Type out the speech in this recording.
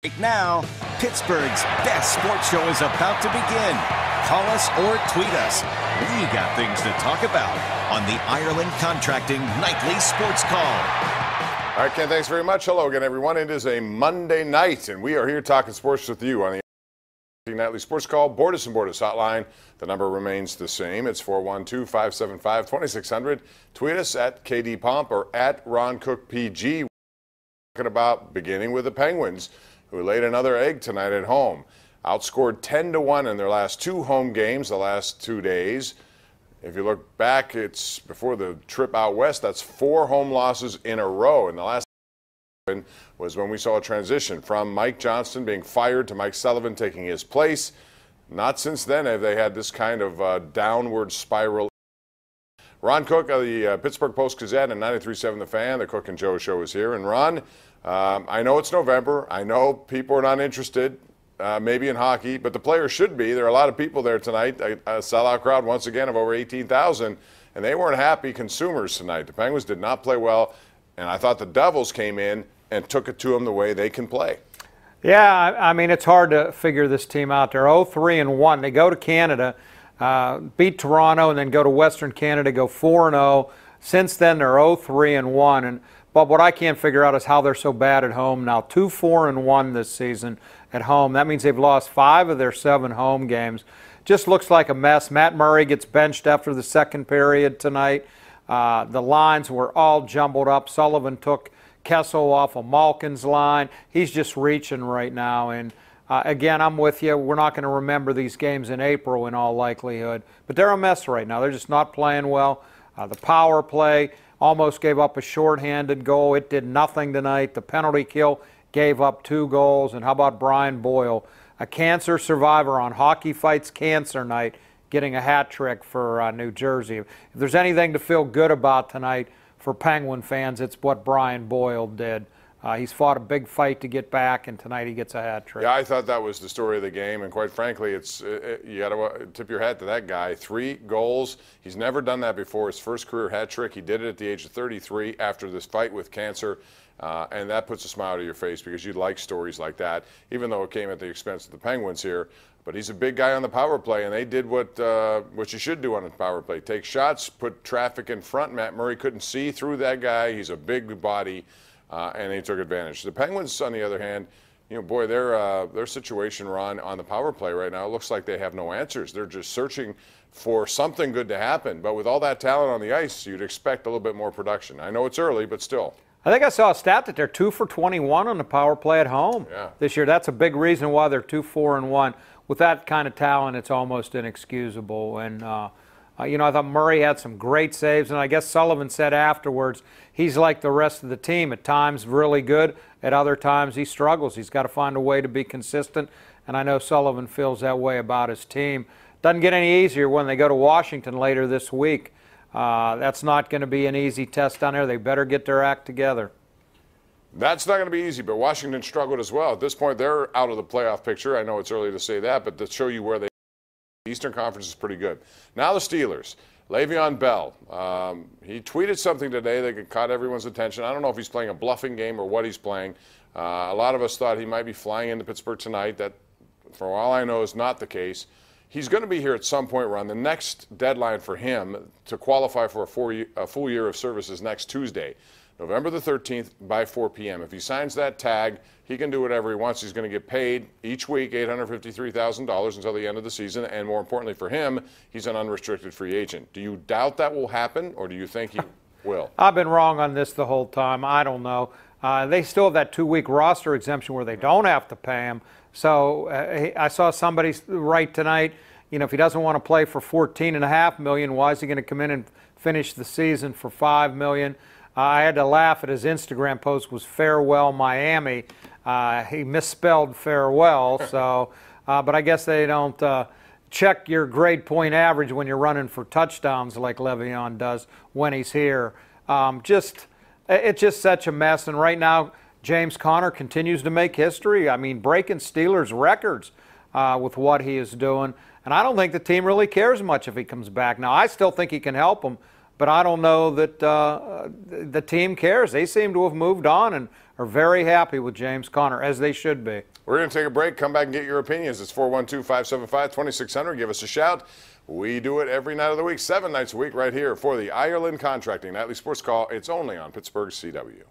Right now, Pittsburgh's best sports show is about to begin. Call us or tweet us. We got things to talk about on the Ireland Contracting Nightly Sports Call. All right, Ken, thanks very much. Hello again, everyone. It is a Monday night, and we are here talking sports with you on the Nightly Sports Call. Borders and Borders hotline. The number remains the same. It's 412-575-2600. Tweet us at KDPomp or at RonCookPG. We're talking about beginning with the Penguins, who laid another egg tonight at home. Outscored 10-1 in their last two home games the last 2 days. If you look back, it's before the trip out west, that's 4 home losses in a row. And the last was when we saw a transition from Mike Johnston being fired to Mike Sullivan taking his place. Not since then have they had this kind of downward spiral. Ron Cook of the Pittsburgh Post-Gazette and 93.7 The Fan, the Cook and Joe Show is here. And Ron, I know it's November. I know people are not interested, maybe in hockey, but the players should be. There are a lot of people there tonight. A sellout crowd, once again, of over 18,000, and they weren't happy consumers tonight. The Penguins did not play well, and I thought the Devils came in and took it to them the way they can play. Yeah, I mean, it's hard to figure this team out. They're 0-3-1. They go to Canada, beat Toronto, and then go to Western Canada, go 4-0. Since then, they're 0-3-1. And but what I can't figure out is how they're so bad at home now. 2-4-1 this season at home. That means they've lost 5 of their 7 home games. Just looks like a mess. Matt Murray gets benched after the second period tonight. The lines were all jumbled up. Sullivan took Kessel off of Malkin's line. He's just reaching right now. And again, I'm with you. We're not going to remember these games in April in all likelihood. But they're a mess right now. They're just not playing well. The power play almost gave up a shorthanded goal. It did nothing tonight. The penalty kill gave up 2 goals. And how about Brian Boyle, a cancer survivor on Hockey Fights Cancer Night, getting a hat trick for New Jersey. If there's anything to feel good about tonight for Penguin fans, it's what Brian Boyle did. He's fought a big fight to get back, and tonight he gets a hat trick. Yeah, I thought that was the story of the game, and quite frankly, you got to tip your hat to that guy. 3 goals. He's never done that before. His first career hat trick. He did it at the age of 33 after this fight with cancer, and that puts a smile to your face because you like stories like that, even though it came at the expense of the Penguins here. But he's a big guy on the power play, and they did what you should do on a power play. Take shots, put traffic in front. Matt Murray couldn't see through that guy. He's a big body, and he took advantage. The Penguins, on the other hand, boy, their situation, Ron, on the power play right now, it looks like they have no answers. They're just searching for something good to happen. But with all that talent on the ice, you'd expect a little bit more production. I know it's early, but still. I think I saw a stat that they're 2 for 21 on the power play at home this year. That's a big reason why they're 2-4-1. With that kind of talent, it's almost inexcusable. And, I thought Murray had some great saves. And I guess Sullivan said afterwards, he's like the rest of the team. At times really good. At other times he struggles. He's got to find a way to be consistent. And I know Sullivan feels that way about his team. Doesn't get any easier when they go to Washington later this week. That's not going to be an easy test down there. They better get their act together. That's not going to be easy, but Washington struggled as well. At this point, they're out of the playoff picture. I know it's early to say that, but to show you where the Eastern Conference is pretty good. Now the Steelers. Le'Veon Bell. He tweeted something today that caught everyone's attention. I don't know if he's playing a bluffing game or what he's playing. A lot of us thought he might be flying into Pittsburgh tonight. That, for all I know, is not the case. He's going to be here at some point, Ron. The next deadline for him to qualify for a full year of service is next Tuesday, November the 13th by 4 p.m. If he signs that tag, he can do whatever he wants. He's going to get paid each week $853,000 until the end of the season. And more importantly for him, he's an unrestricted free agent. Do you doubt that will happen, or do you think he will? I've been wrong on this the whole time. I don't know. They still have that 2-week roster exemption where they don't have to pay him. So I saw somebody write tonight, if he doesn't want to play for $14.5 million, why is he going to come in and finish the season for $5 million? I had to laugh at his Instagram post was Farewell Miami. He misspelled farewell, so but I guess they don't check your grade point average when you're running for touchdowns like Le'Veon does when he's here. It's just such a mess, and right now James Conner continues to make history. I mean, breaking Steelers records with what he is doing, and I don't think the team really cares much if he comes back. Now, I still think he can help them, but I don't know that the team cares. They seem to have moved on and are very happy with James Conner, as they should be. We're going to take a break, come back and get your opinions. It's 412-575-2600. Give us a shout. We do it every night of the week, 7 nights a week, right here for the Ireland Contracting Nightly Sports Call. It's only on Pittsburgh CW.